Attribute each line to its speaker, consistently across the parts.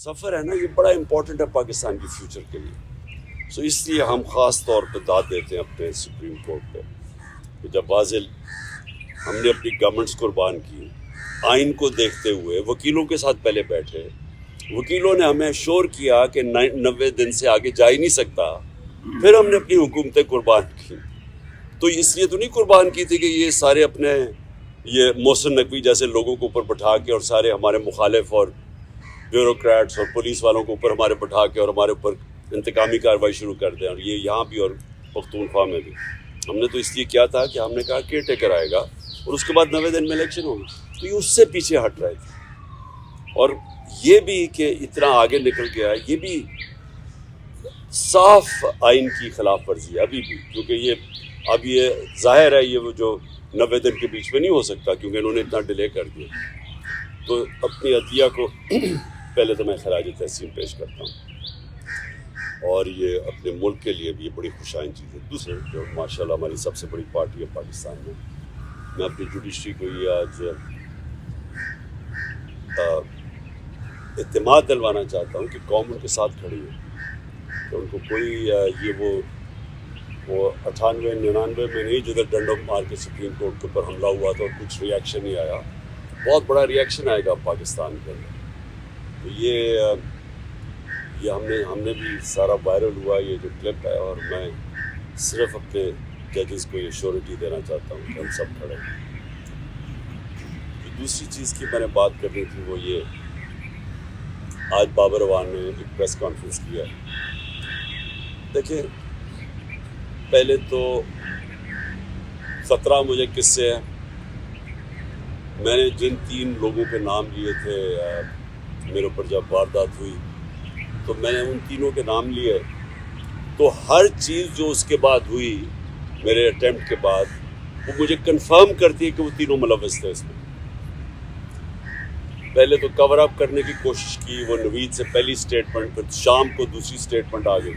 Speaker 1: सफ़र है ना, ये बड़ा इम्पोर्टेंट है पाकिस्तान की फ्यूचर के लिए। सो इसलिए हम ख़ास तौर पे दाद देते हैं अपने सुप्रीम कोर्ट पे कि जब वाज़िल हमने अपनी गवर्नमेंट्स कुर्बान की, आइन को देखते हुए वकीलों के साथ पहले बैठे, वकीलों ने हमें श्योर किया कि 90 दिन से आगे जा ही नहीं सकता, फिर हमने अपनी हुकूमतें कुर्बान की। तो इसलिए तो नहीं कुर्बान की थी कि ये सारे अपने ये मोहसिन नकवी जैसे लोगों को ऊपर बैठा के और सारे हमारे मुखालिफ और ब्यूरोक्रेट्स और पुलिस वालों को ऊपर हमारे बैठा के और हमारे ऊपर इंतकामी कार्रवाई शुरू कर दें। और ये यहाँ भी और पख्तूनख्वा में भी हमने तो इसलिए किया था कि हमने कहा केयर टेकर आएगा और उसके बाद 90 दिन में इलेक्शन होगी, तो ये उससे पीछे हट रहे थे। और ये भी कि इतना आगे निकल गया, ये भी साफ आइन की खिलाफ वर्जी है अभी भी, क्योंकि ये जाहिर है ये वो जो 90 दिन के बीच में नहीं हो सकता क्योंकि इन्होंने इतना डिले कर दिया। तो अपनी अतिया को पहले तो मैं खराज तहसीन पेश करता हूँ, और ये अपने मुल्क के लिए भी ये बड़ी खुशाइन चीज़ है। दूसरे जो माशाल्लाह हमारी सबसे बड़ी पार्टी है पाकिस्तान में, मैं अपनी जुडिशरी को ये आज इत्तेमाद दिलवाना चाहता हूँ कि कौम उनके साथ खड़ी है, तो उनको कोई ये वो 98-99 में नहीं जिधर डंडों मार के सुप्रीम कोर्ट के ऊपर हमला हुआ था और कुछ रिएक्शन नहीं आया, बहुत बड़ा रिएक्शन आएगा पाकिस्तान के अंदर। तो ये हमने भी सारा वायरल हुआ ये जो क्लिप है, और मैं सिर्फ अपने जजेस को ये श्योरिटी देना चाहता हूँ कि हम सब खड़े हैं। दूसरी चीज़ की मैंने बात करनी थी वो ये, आज बाबर अवान ने एक प्रेस कॉन्फ्रेंस किया। देखिए पहले तो 17 मुझे किस्से हैं, मैंने जिन 3 लोगों के नाम लिए थे मेरे ऊपर जब वारदात हुई, तो मैंने उन तीनों के नाम लिए, तो हर चीज़ जो उसके बाद हुई मेरे अटेम्प्ट के बाद वो मुझे कंफर्म करती है कि वो तीनों मुलव्वस थे इसमें। पहले तो कवर अप करने की कोशिश की, वो नवीद से पहली स्टेटमेंट, फिर शाम को दूसरी स्टेटमेंट आ गई।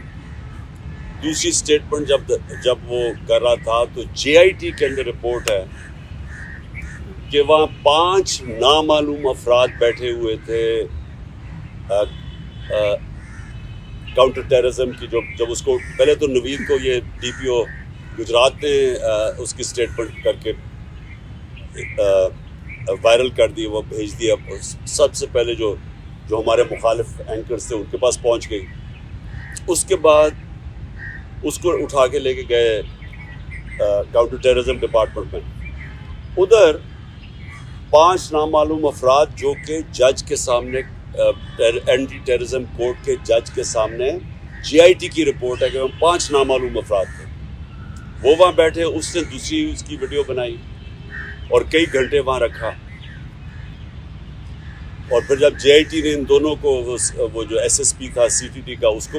Speaker 1: दूसरी स्टेटमेंट जब वो कर रहा था तो JIT के अंदर रिपोर्ट है कि वहाँ 5 नामालूम अफराद बैठे हुए थे काउंटर टेररिज्म की। जब उसको पहले तो नवीद को ये DPO गुजरात ने उसकी स्टेटमेंट करके वायरल कर दी, वो भेज दिया सबसे पहले जो हमारे मुखालिफ एंकर्स थे उनके पास पहुंच गई। उसके बाद उसको उठा के लेके गए काउंटर टेररिज्म डिपार्टमेंट में। उधर 5 नामालूम अफराद जो कि जज के सामने एंटी टेररिज्म कोर्ट के जज के सामने JIT की रिपोर्ट है कि हम 5 नामालूम अफराद थे, वो वहाँ बैठे। उसने दूसरी उसकी वीडियो बनाई और कई घंटे वहाँ रखा, और फिर जब JIT ने इन दोनों को वो जो SSP था CTT का उसको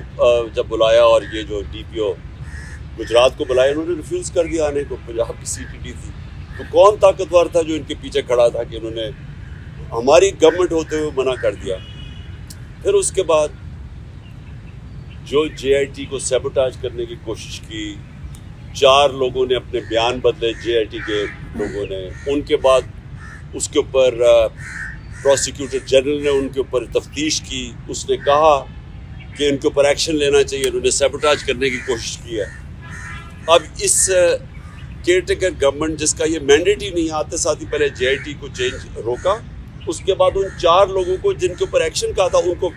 Speaker 1: जब बुलाया और ये जो DPO गुजरात को बुलाया, इन्होंने रिफ्यूज़ कर दिया आने को। पंजाब की CTT थी, तो कौन ताकतवर था जो इनके पीछे खड़ा था कि इन्होंने हमारी गवर्नमेंट होते हुए मना कर दिया। फिर उसके बाद जो JIT को सैबोटाज करने की कोशिश की, 4 लोगों ने अपने बयान बदले JIT के लोगों ने। उनके बाद उसके ऊपर प्रोसिक्यूटर जनरल ने उनके ऊपर तफ्तीश की, उसने कहा कि इनके ऊपर एक्शन लेना चाहिए, उन्होंने सैबोटाज करने की कोशिश की है। अब इस केयरटेकर गवर्नमेंट जिसका ये मैंडेट ही नहीं, आते साथ ही पहले JIT को चेंज रोका, उसके बाद उन 4 लोगों को जिनके ऊपर एक्शन कहा था उनको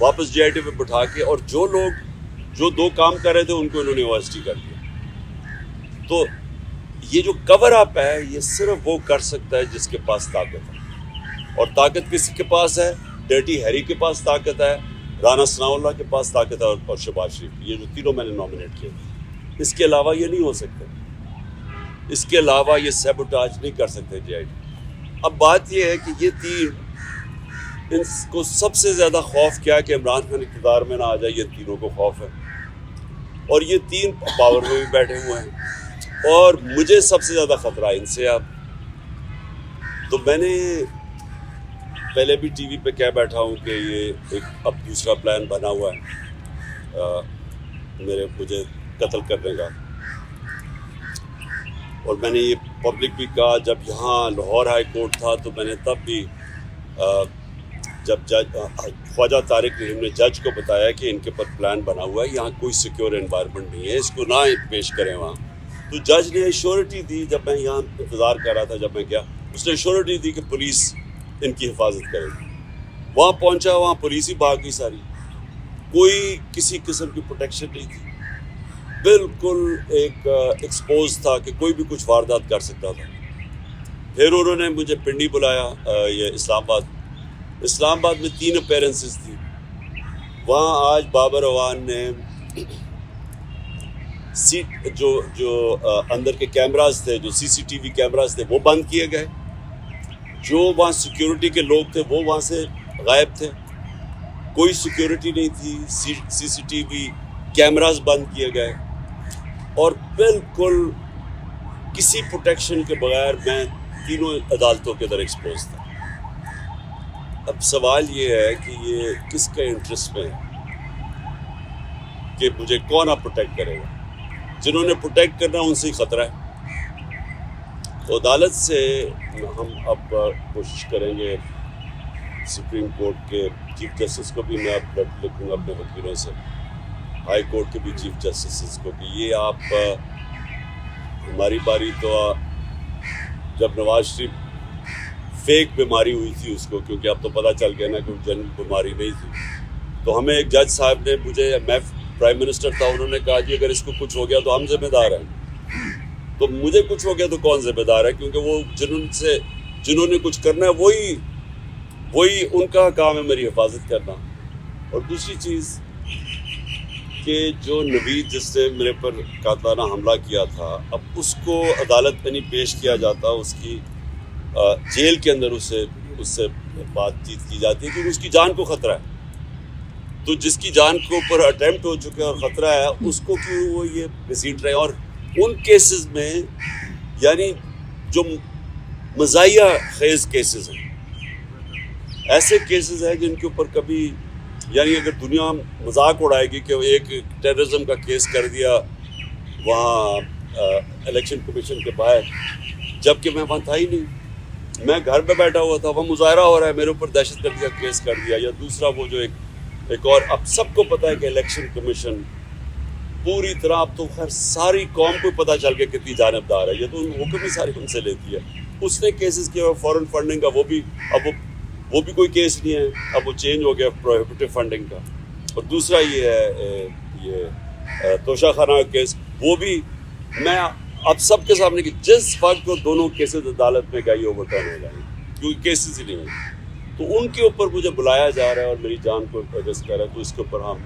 Speaker 1: वापस JIT पे बिठा के, और जो लोग जो 2 काम कर रहे थे उनको इन्होंने OST कर दिया। तो ये जो कवर अप है ये सिर्फ वो कर सकता है जिसके पास ताकत है, और ताकत किसी के पास है? डर्टी हैरी के पास ताकत है, राना सनाउल्लाह के पास ताकत है, और शहबाज शरीफ। ये जो तीनों मैंने नॉमिनेट किए, इसके अलावा ये नहीं हो सकते, इसके अलावा ये सैबोटाज नहीं कर सकते JIT। अब बात ये है कि ये 3, इनको सबसे ज़्यादा खौफ क्या है कि इमरान खान इक़्तिदार में ना आ जाए, ये तीनों को खौफ है। और ये 3 पावर में भी बैठे हुए हैं, और मुझे सबसे ज़्यादा ख़तरा है इनसे। अब तो मैंने पहले भी TV पे कह बैठा हूँ कि ये एक अब दूसरा प्लान बना हुआ है मुझे कत्ल करने का। और मैंने ये पब्लिक भी कहा, जब यहाँ लाहौर हाई कोर्ट था तो मैंने तब भी جب جج خواجہ طارق رحیم نے جج کو بتایا کہ ان کے پر پلان بنا ہوا ہے, یہاں کوئی سیکیور انوائرمنٹ نہیں ہے, اس کو نہ پیش کریں وہاں, تو جج نے ایشورٹی دی. جب میں یہاں انتظار کر رہا تھا, جب میں گیا, اس نے ایشورٹی دی کہ پولیس ان کی حفاظت کرے گی. وہاں پہنچا, وہاں پولیس ہی بھاگ گئی ساری, کوئی کسی قسم کی پروٹیکشن نہیں تھی, بالکل ایک ایکسپوز تھا کہ کوئی بھی کچھ واردات کر سکتا تھا. پھر انہوں نے مجھے پنڈی بلایا, یہ اسلام آباد میں 3 اپیرنسز تھی. وہاں آج بابر اعوان نے جو اندر کے کیمراز تھے, جو CCTV کیمراز تھے, وہ بند کیے گئے. جو وہاں سیکیورٹی کے لوگ تھے وہ وہاں سے غائب تھے, کوئی سیکیورٹی نہیں تھی. CCTV کیمراز بند کیے گئے, اور بالکل کسی پروٹیکشن کے بغیر میں تینوں عدالتوں کے اندر ایکسپوز تھا. اب سوال یہ ہے کہ یہ کس کے انٹرسٹ میں ہے کہ مجھے کون آپ پروٹیکٹ کرے گا؟ جنہوں نے پروٹیکٹ کرنا ان سے ہی خطرہ ہے. تو عدالت سے ہم اب کوشش کریں گے, سپریم کورٹ کے چیف جسٹس کو بھی میں اب لکھوں گا اپنے وکیلوں سے, ہائی کورٹ کے بھی چیف جسٹس کو, کہ یہ آپ ہماری باری تو جب نواز شریف فیک بیماری ہوئی تھی اس کو, کیونکہ اب تو پتہ چل گیا نا کہ جنرل بیماری نہیں تھی, تو ہمیں ایک جج صاحب نے, میں پرائم منسٹر تھا, انہوں نے کہا کہ اگر اس کو کچھ ہو گیا تو ہم ذمہ دار ہیں. تو مجھے کچھ ہو گیا تو کون ذمہ دار ہے, کیونکہ وہ جنہوں نے کچھ کرنا ہے وہی ان کا کام ہے میری حفاظت کرنا. اور دوسری چیز کہ جو نوید جس نے میرے پر قاتلانہ حملہ کیا تھا, اب اس کو عدالت میں نہیں پیش کیا جاتا, اس کی جیل کے اندر اس سے بات چیت کی جاتی ہے کیونکہ اس کی جان کو خطرہ ہے. تو جس کی جان کے اوپر اٹیمپٹ ہو چکا ہے اور خطرہ ہے, اس کو کیوں وہ یہ گھسیٹ رہے ہیں. اور ان کیسز میں یعنی جو مزاحیہ خیز کیسز ہیں, ایسے کیسز ہیں جن کے اوپر کبھی, یعنی اگر دنیا مذاق اڑائے گی کہ ایک ٹیررزم کا کیس کر دیا وہاں الیکشن کمیشن کے باہر, جبکہ میں وہاں تھا ہی نہیں, میں گھر پہ بیٹھا ہوا تھا, وہ مظاہرہ ہو رہا ہے, میرے اوپر دہشت گردی کا کیس کر دیا. یا دوسرا وہ جو ایک اور, اب سب کو پتہ ہے کہ الیکشن کمیشن پوری طرح, اب تو خیر ساری قوم کو پتہ چل گیا کتنی جانبدار ہے, یہ تو حکم ہی ساری ان سے لیتی ہے. اس نے کیسز کیا فورن فنڈنگ کا, وہ بھی کوئی کیس نہیں ہے, اب وہ چینج ہو گیا پروہیبٹیو فنڈنگ کا. اور دوسرا یہ توشہ خانہ کا کیس, وہ بھی میں اب سب کے سامنے کہ جس وقت کو دونوں کیسز عدالت میں گئی اوور ٹرن ہو جائیں گے, کیونکہ کیسز ہی نہیں ہیں, تو ان کے اوپر مجھے بلایا جا رہا ہے اور میری جان کو ایڈجسٹ کر رہا ہے. تو اس کے اوپر ہم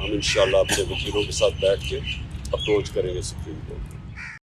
Speaker 1: انشاءاللہ اپنے وکیلوں کے ساتھ بیٹھ کے اپروچ کریں گے سپریم کورٹ.